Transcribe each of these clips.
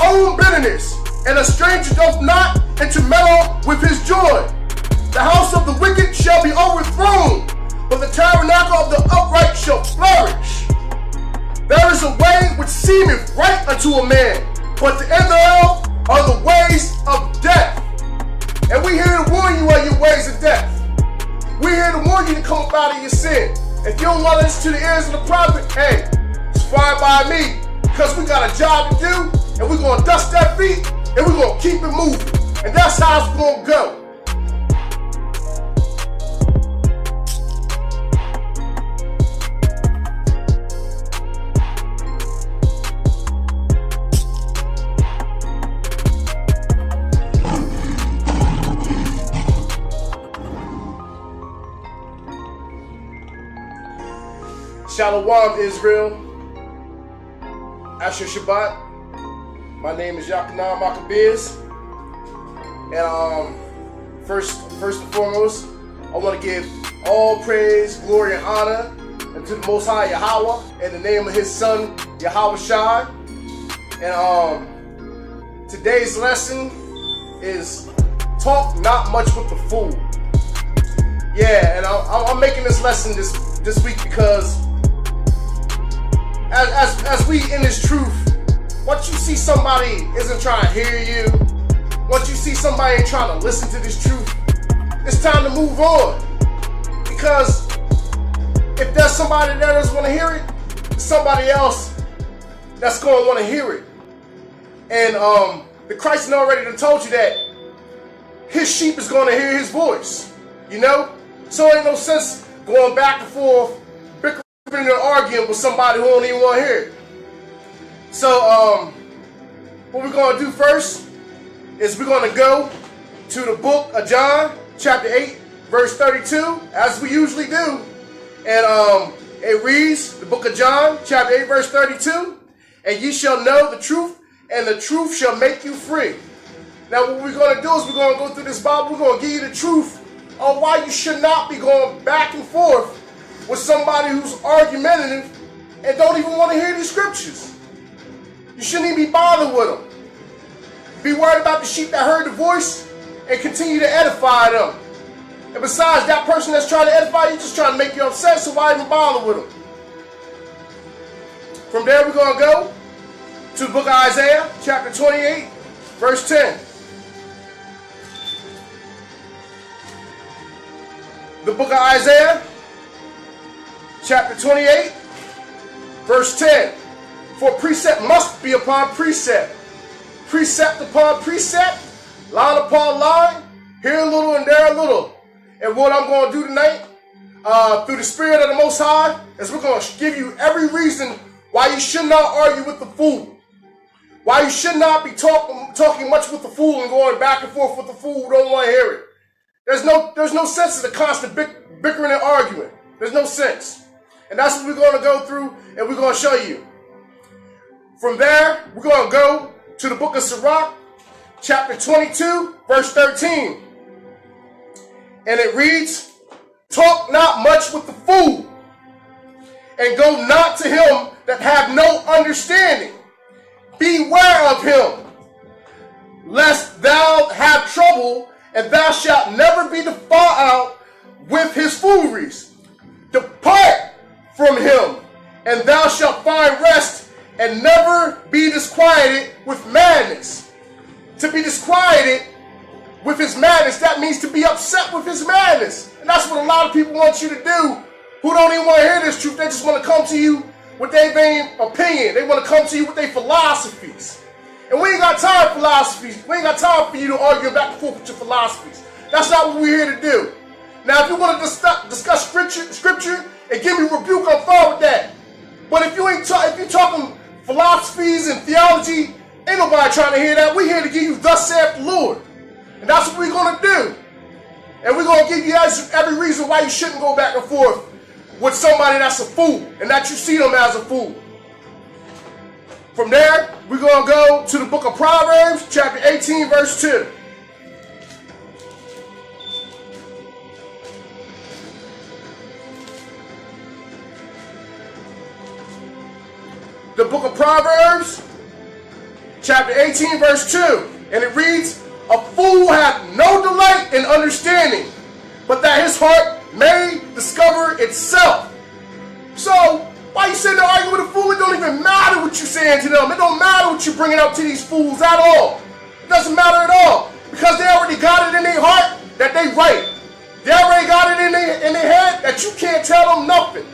own bitterness, and a stranger doth not intermeddle with his joy. The house of the wicked shall be overthrown, but the tabernacle of the upright shall flourish. There is a way which seemeth right unto a man, but the end thereof are the ways of death. And we here to warn you of your ways of death. We're here to warn you to come up out of your sin. If you don't want to listen to the ears of the prophet, hey, it's fine by me, because we got a job to do, and we're going to dust that feet, and we're going to keep it moving. And that's how it's going to go. Shalom, Israel. Asher Shabbat. My name is Yachanan Mubz. And first and foremost, I want to give all praise, glory, and honor unto the Most High Yahweh in the name of His Son Yahweh Shai. And today's lesson is talk not much with the fool. Yeah, and I'm making this lesson this week because as we in this truth, once you see somebody isn't trying to hear you, once you see somebody ain't trying to listen to this truth, it's time to move on. Because if there's somebody that doesn't want to hear it, there's somebody else that's going to want to hear it. And the Christ already done told you that His sheep is going to hear His voice. You know? So ain't no sense going back and forth, bickering and arguing with somebody who don't even want to hear it. So what we're going to do first is we're going to go to the book of John, chapter 8, verse 32, as we usually do. And it reads, the book of John, chapter 8, verse 32, and ye shall know the truth, and the truth shall make you free. Now what we're going to do is we're going to go through this Bible, we're going to give you the truth on why you should not be going back and forth with somebody who's argumentative and don't even want to hear these scriptures. You shouldn't even be bothered with them. Be worried about the sheep that heard the voice and continue to edify them. And besides, that person that's trying to edify you just trying to make you upset, so why even bother with them? From there, we're going to go to the book of Isaiah, chapter 28, verse 10. The book of Isaiah, chapter 28, verse 10. For precept must be upon precept, precept upon precept, line upon line, here a little and there a little. And what I'm going to do tonight, through the Spirit of the Most High, is we're going to give you every reason why you should not argue with the fool. Why you should not be talking much with the fool and going back and forth with the fool who don't want to hear it. There's no sense in the constant bickering and arguing. There's no sense. And that's what we're going to go through and we're going to show you. From there, we're going to go to the book of Sirach, chapter 22, verse 13. And it reads, talk not much with the fool, and go not to him that have no understanding. Beware of him, lest thou have trouble, and thou shalt never be defiled with his fooleries. Depart from him, and thou shalt find rest, and never be disquieted with madness. To be disquieted with his madness, that means to be upset with his madness. And that's what a lot of people want you to do who don't even want to hear this truth. They just want to come to you with their vain opinion. They want to come to you with their philosophies. And we ain't got time for philosophies. We ain't got time for you to argue back and forth with your philosophies. That's not what we're here to do. Now, if you want to discuss scripture and give me a rebuke, I'm fine with that. But if you're talking philosophies and theology, ain't nobody trying to hear that. We're here to give you thus saith the Lord. And that's what we're going to do. And we're going to give you every reason why you shouldn't go back and forth with somebody that's a fool and that you see them as a fool. From there, we're going to go to the book of Proverbs, chapter 18, verse 2. The book of Proverbs, chapter 18, verse 2. And it reads, a fool hath no delight in understanding, but that his heart may discover itself. So, why you sitting there arguing with a fool? It don't even matter what you're saying to them. It don't matter what you're bringing up to these fools at all. It doesn't matter at all. Because they already got it in their heart that they right. They already got it in their head that you can't tell them nothing.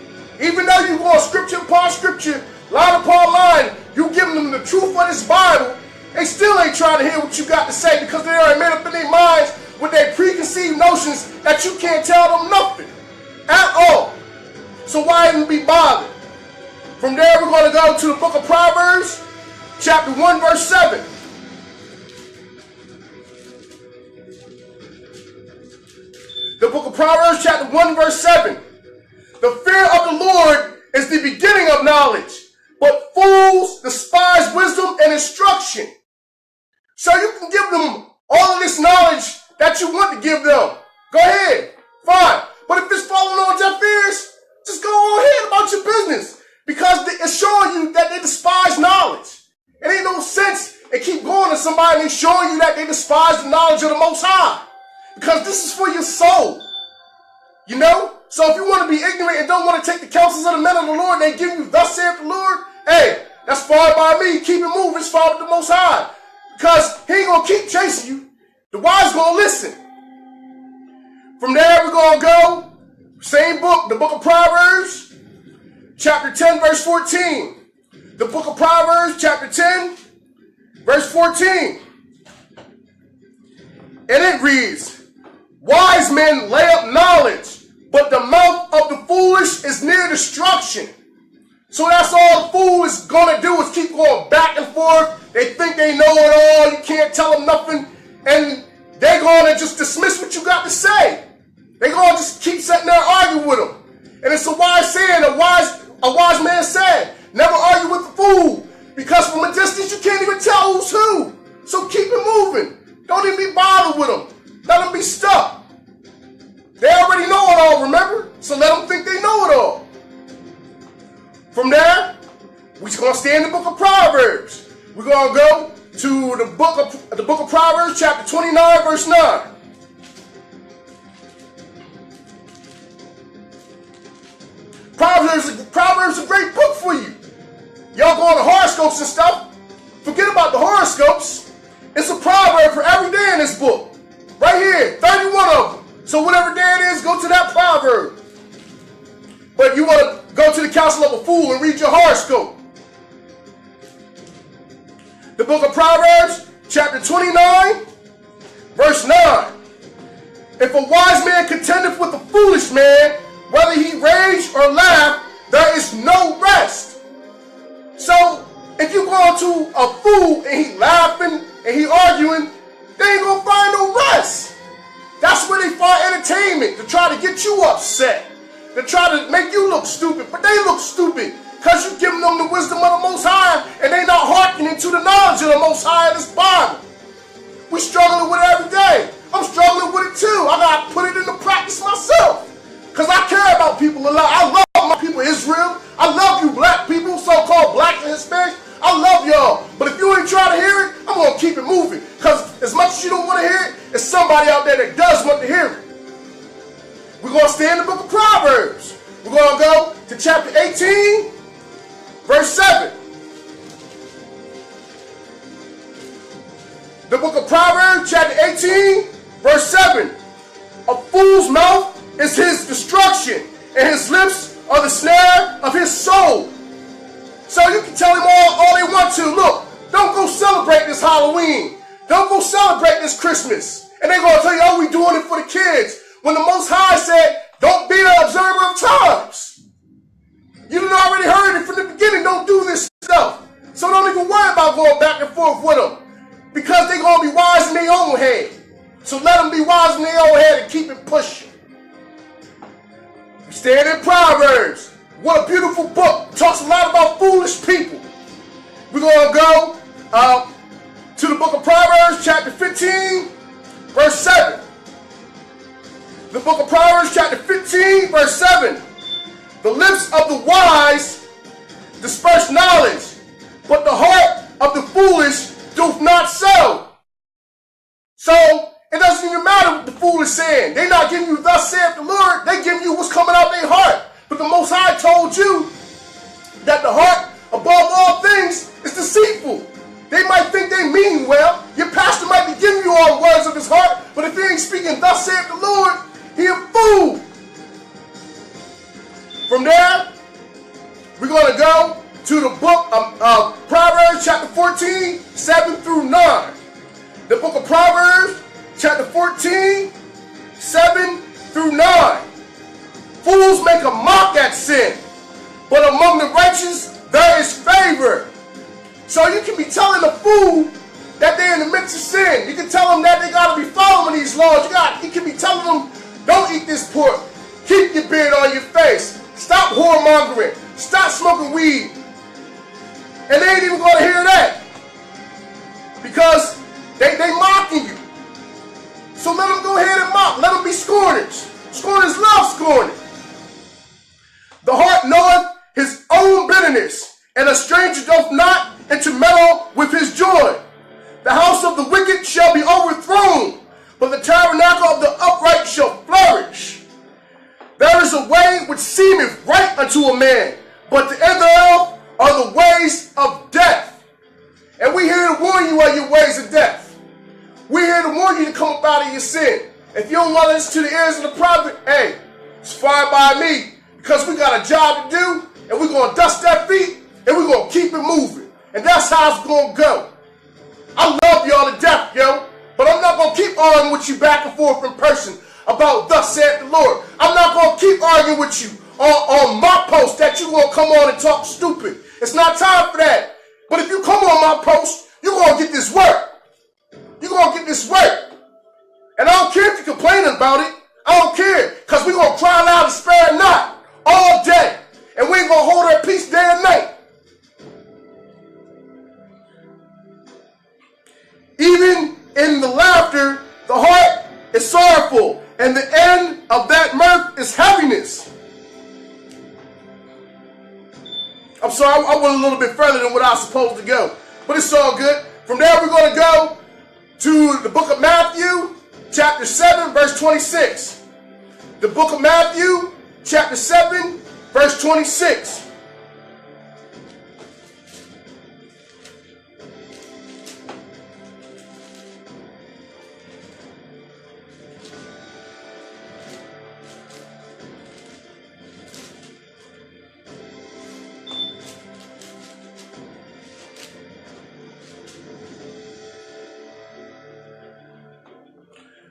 Even though you go on scripture upon scripture, line upon line, you giving them the truth of this Bible, they still ain't trying to hear what you got to say because they already made up in their minds with their preconceived notions that you can't tell them nothing at all. So why even be bothered? From there, we're going to go to the book of Proverbs, chapter 1, verse 7. The book of Proverbs, chapter 1, verse 7. The fear of the Lord is the beginning of knowledge, but fools despise wisdom and instruction. So you can give them all of this knowledge that you want to give them. Go ahead. Fine. But if it's falling on deaf ears, just go on ahead about your business. Because it's showing you that they despise knowledge. It ain't no sense in keep going to somebody and showing you that they despise the knowledge of the Most High. Because this is for your soul. You know? So if you want to be ignorant and don't want to take the counsels of the men of the Lord, they give you thus saith the Lord, hey, that's fine by me. Keep it moving. It's fine with the Most High. Because he ain't going to keep chasing you. The wise going to listen. From there, we're going to go. Same book, the book of Proverbs, chapter 10, verse 14. The book of Proverbs, chapter 10, verse 14. And it reads, wise men lay up knowledge, but the mouth of the foolish is near destruction. So that's all the fool is going to do is keep going back and forth. They think they know it all. You can't tell them nothing. And they're going to just dismiss what you got to say. They're going to just keep sitting there arguing with them. And it's a wise saying, a wise man said, never argue with the fool. Because from a distance you can't even tell who's who. So keep it moving. Don't even be bothered with them. Let them be stuck. They already know it all, remember? So let them think they know it all. From there, we're just going to stay in the book of Proverbs. We're going to go to the book of Proverbs, chapter 29, verse 9. Proverbs is a great book for you. Y'all go on the horoscopes and stuff. Forget about the horoscopes. It's a proverb for every day in this book. Right here, 31 of them. So whatever day it is, go to that proverb. But if you want to go to the counsel of a fool and read your horoscope. The book of Proverbs, chapter 29, verse 9. If a wise man contendeth with a foolish man, whether he rage or laugh, there is no rest. So, if you go to a fool and he laughing and he arguing, they ain't gonna find no rest. That's where they find entertainment, to try to get you upset, to try to make you look stupid. But they look stupid because you're giving them the wisdom of the Most High and they not hearkening to the knowledge of the Most High in this Bible. We struggling with it every day. I'm struggling with it too. I gotta put it into practice myself. Because I care about people a lot. I love my people, Israel. I love you black people, so-called black and Hispanics. I love y'all. But if you ain't trying to hear it, I'm going to keep it moving. Because as much as you don't want to hear it, there's somebody out there that does want to hear it. We're going to stay in the book of Proverbs. We're going to go to chapter 18, verse 7. The book of Proverbs, chapter 18, verse 7. A fool's mouth is his destruction, and his lips are the snare of his soul. So you can tell them all they want to. Look, don't go celebrate this Halloween. Don't go celebrate this Christmas. And they're going to tell you, oh, we doing it for the kids. When the Most High said, don't be an observer of times. You done already heard it from the beginning. Don't do this stuff. So don't even worry about going back and forth with them. Because they're going to be wise in their own head. So let them be wise in their own head and keep it pushing. Stand in Proverbs. What a beautiful book. Talks a lot about foolish people. We're going to go to the book of Proverbs, chapter 15, verse 7. The book of Proverbs, chapter 15, verse 7. The lips of the wise disperse knowledge, but the heart of the foolish doth not so. So it doesn't even matter what the fool is saying. They're not giving you thus saith the Lord. They're giving you what's coming out their heart. But the Most High told you that the heart, above all things, is deceitful. They might think they mean well. Your pastor might be giving you all the words of his heart, but if he ain't speaking thus saith the Lord, he a fool. From there, we're going to go to the book of Proverbs chapter 14, 7 through 9. The book of Proverbs chapter 14, 7 through 9. Fools make a mock at sin, but among the righteous there is favor. So you can be telling a fool that they're in the midst of sin. You can tell them that they got to be following these laws. You can be telling them, don't eat this pork. Keep your beard on your face. Stop whoremongering. Stop smoking weed. And they ain't even going to hear that. Because they mocking you. So let them go ahead and mock. Let them be scorners. Scorners love scorning. The heart knoweth his own bitterness, and a stranger doth not intermeddle with his joy. The house of the wicked shall be overthrown, but the tabernacle of the upright shall flourish. There is a way which seemeth right unto a man, but the end thereof are the ways of death. And we here to warn you of your ways of death. We're here to warn you to come up out of your sin. If you don't want to listen to the ears of the prophet, hey, it's fine by me, because we got a job to do, and we're going to dust that feet, and we're going to keep it moving. And that's how it's going to go. I love y'all to death, yo, but I'm not going to keep arguing with you back and forth in person about thus saith the Lord. I'm not going to keep arguing with you on my post that you going to come on and talk stupid. It's not time for that. But if you come on my post, you're going to get this work. You're going to get this work. And I don't care if you're complaining about it. I don't care, because we're going to cry loud and spare not all day. And we ain't going to hold our peace day and night. Even in the laughter, the heart is sorrowful, and the end of that mirth is heaviness. I'm sorry, I went a little bit further than what I was supposed to go, but it's all good. From there, we're going to go to the book of Matthew, chapter 7, verse 26. The book of Matthew, chapter 7, verse 26.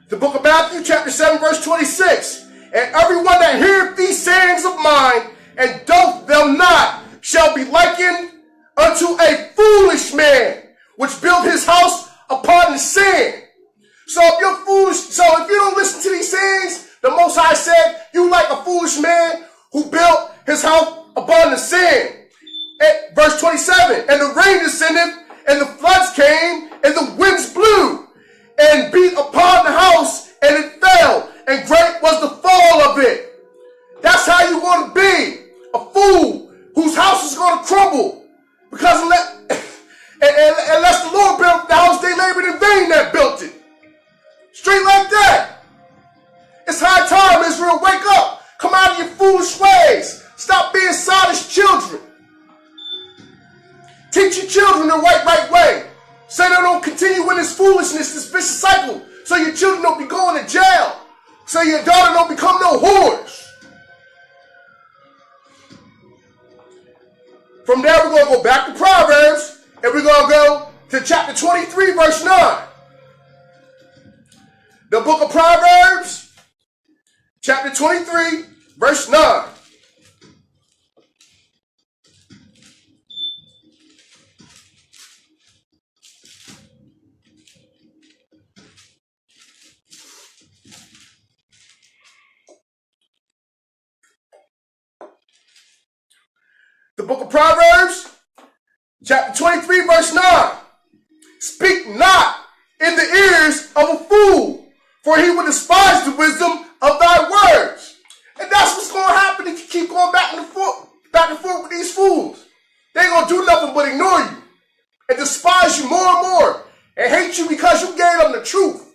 The book of Matthew, chapter 7, verse 26. And everyone that heareth these sayings of mine, and doth them not, shall be likened unto a foolish man, which built his house upon the sand. So if you're foolish, so if you don't listen to these sayings, the Most High said, you like a foolish man who built his house upon the sand. Verse 27, and the rain descended, and the floods came, and the winds blew, and beat upon the house, and it fell, and great was the fall of it. That's how you want to be. A fool whose house is going to crumble. Because unless the Lord built the house, they labored in vain that built it. Straight like that. It's high time, Israel, wake up. Come out of your foolish ways. Stop being sottish children. Teach your children the right way. Say they don't continue in this foolishness, this vicious cycle, so your children don't be going to jail. So your daughter don't become no whores. From there, we're going to go back to Proverbs, and we're going to go to chapter 23, verse 9. The book of Proverbs, chapter 23, verse 9. The book of Proverbs, chapter 23, verse 9. Speak not in the ears of a fool, for he will despise the wisdom of thy words. And that's what's going to happen if you keep going back and forth with these fools. They ain't going to do nothing but ignore you and despise you more and more. the truth.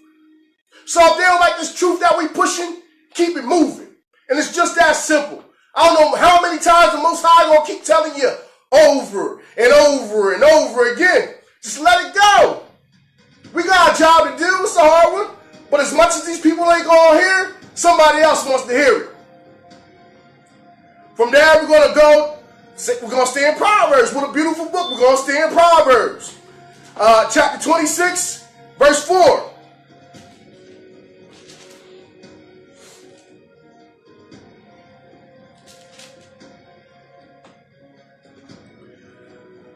So if they don't like this truth that we pushing, keep it moving. And it's just that simple. I don't know how many times the Most High gonna keep telling you over and over and over again. Just let it go. We got a job to do. It's a hard one. But as much as these people ain't gonna hear, somebody else wants to hear it. From there, we're gonna stay in Proverbs. What a beautiful book. We're gonna stay in Proverbs. Chapter 26, verse 4.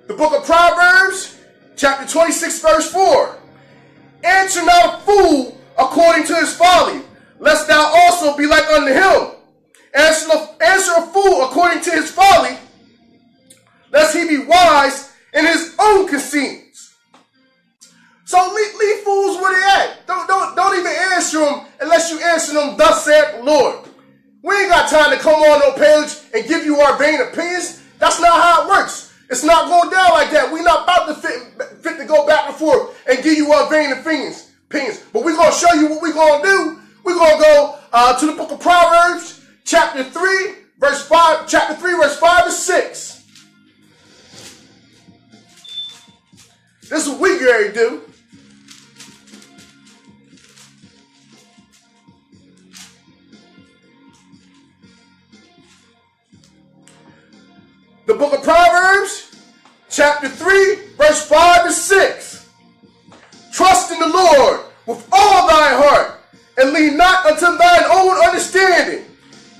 The book of Proverbs, chapter 26, verse 4. Answer not a fool according to his folly, lest thou also be like unto him. Answer a fool according to his folly, lest he be wise in his own conceits. So leave fools where they at. Don't even answer them unless you answer them, thus saith the Lord. We ain't got time to come on no page and give you our vain opinions. That's not how it works. It's not going down like that. We're not about to fit to go back and forth and give you our vain opinions. But we're going to show you what we're going to do. We're going to go to the book of Proverbs, chapter 3, verse 5, chapter 3, verse 5 and 6. This is what we get ready to do. The book of Proverbs, chapter 3, verse 5 and 6. Trust in the Lord with all thy heart, and lean not unto thine own understanding.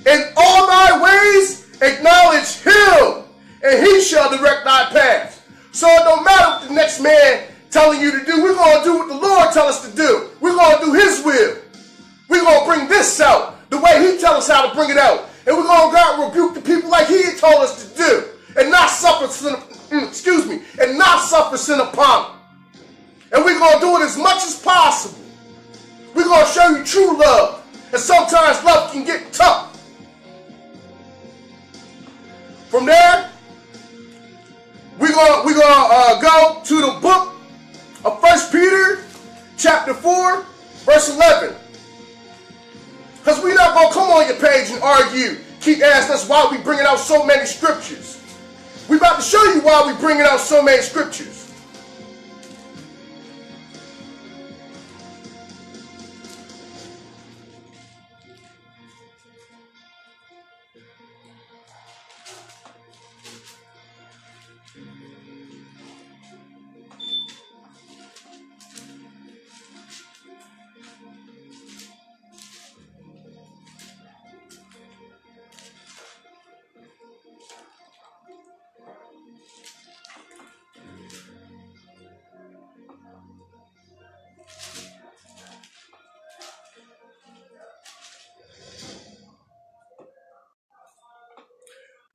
In all thy ways acknowledge him, and he shall direct thy path. So it don't matter what the next man telling you to do. We're going to do what the Lord tells us to do. We're going to do his will. We're going to bring this out the way he tells us how to bring it out. And we're going to go out and rebuke the people like he told us to do. And not suffer sin, and not suffer sin upon them. And we're going to do it as much as possible. We're going to show you true love. And sometimes love can get tough. From there, we're going to go to the book of 1 Peter, chapter 4, verse 11. Because we're not going to come on your page and argue. Keep asking us why we bringing out so many scriptures. We're about to show you why we're bringing out so many scriptures.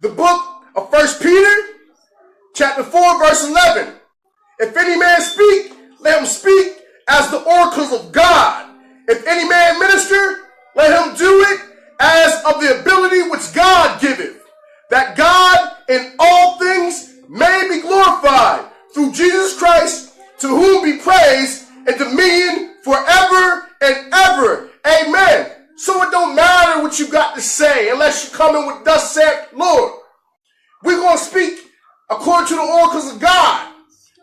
The book of 1 Peter, chapter 4, verse 11. If any man speak, let him speak as the oracles of God. If any man minister, let him do it as of the ability which God giveth, that God in all things may be glorified through Jesus Christ, to whom be praise and dominion forever and ever. Amen. So it don't matter what you got to say unless you come in with thus said Lord. We're going to speak according to the oracles of God.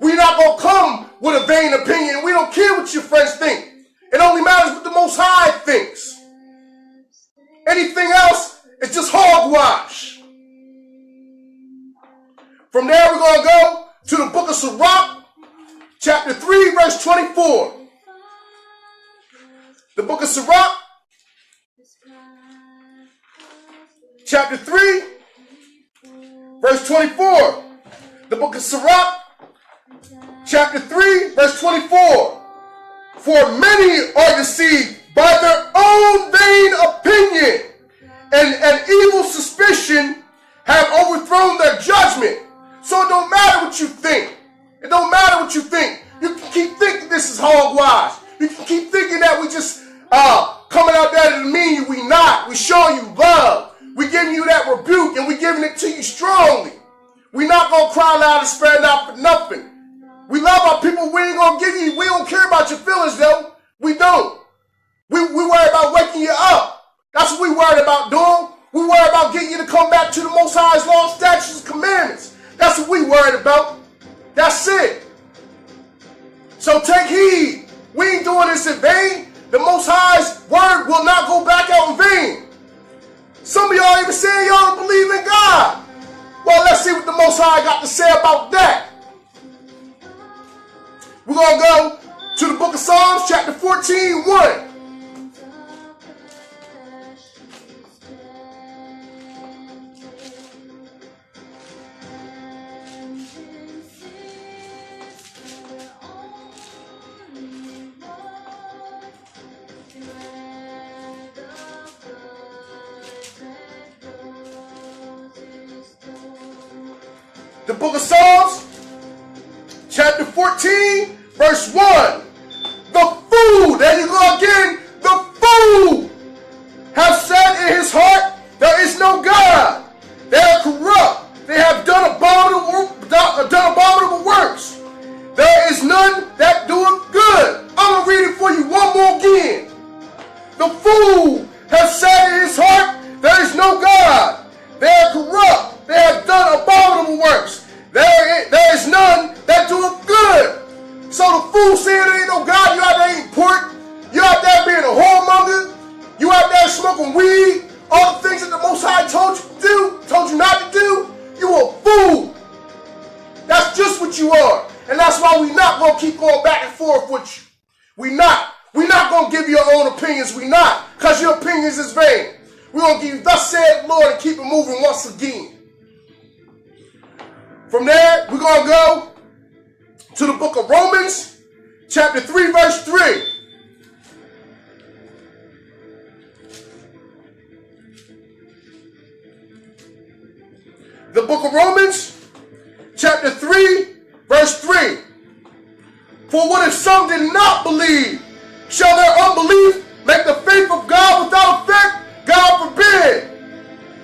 We're not going to come with a vain opinion. We don't care what your friends think. It only matters what the Most High thinks. Anything else is just hogwash. From there, we're going to go to the book of Sirach, chapter 3, verse 24. The book of Sirach, chapter 3, verse 24. The book of Sirach, chapter 3, verse 24. For many are deceived by their own vain opinion, and evil suspicion have overthrown their judgment. So it don't matter what you think. It don't matter what you think. You can keep thinking this is hogwash. You can keep thinking that we just coming out there to mean you. We not. We showing you love. We giving you that rebuke, and we giving it to you strongly. We not gonna cry loud and spare not for nothing. We love our people. We ain't gonna give you. We don't care about your feelings though. We don't. We worry about waking you up. That's what we worried about doing. We worry about getting you to come back to the Most High's law, statutes, and commandments. That's what we worried about. That's it. So take heed. We ain't doing this in vain. The Most High's word will not go back out in vain. Some of y'all even saying y'all don't believe in God. Well, let's see what the Most High got to say about that. We're going to go to the book of Psalms, chapter 14, 1. The book of Psalms, chapter 14, verse 1. The fool, there you go again, the fool have said in his heart, there is no God. They are corrupt. They have done abominable works. There is none that doeth good. I'm going to read it for you one more again. The fool have said in his heart, there is no God. They are corrupt. They have done abominable works. There is none that doeth good. So the fool saying there ain't no God, you out there eating pork, you out there being a whoremonger, you out there smoking weed, all the things that the Most High told you to do, told you not to do, you a fool. That's just what you are. And that's why we not going to keep going back and forth with you. We not going to give you your own opinions. We not. Because your opinions is vain. We're going to give you thus said the Lord and keep it moving once again. From there, we're going to go to the book of Romans, chapter 3, verse 3. The book of Romans, chapter 3, verse 3. For what if some did not believe? Shall their unbelief make the faith of God without effect? God forbid.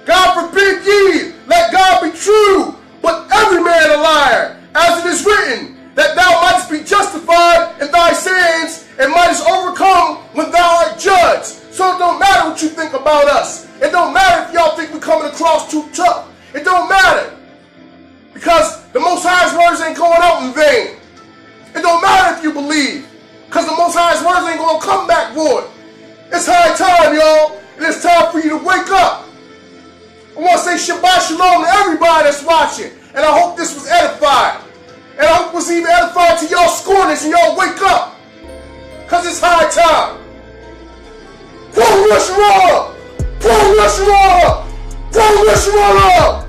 God forbid ye. Let God be true, but every man a liar. As it is written, that thou mightest be justified in thy sins and mightest overcome when thou art judged. So it don't matter what you think about us. It don't matter if y'all think we're coming across too tough. It don't matter. Because the Most High's words ain't going out in vain. It don't matter if you believe. Because the Most High's words ain't going to come back void. It's high time, y'all. And it's time for you to wake up. I want to say Shabbat Shalom to everybody that's watching. And I hope this was edified. And I hope it was even edified to y'all scorners and y'all wake up. Because it's high time. Pull Rush Raw! Pull Rush Raw! Pull Rush Raw!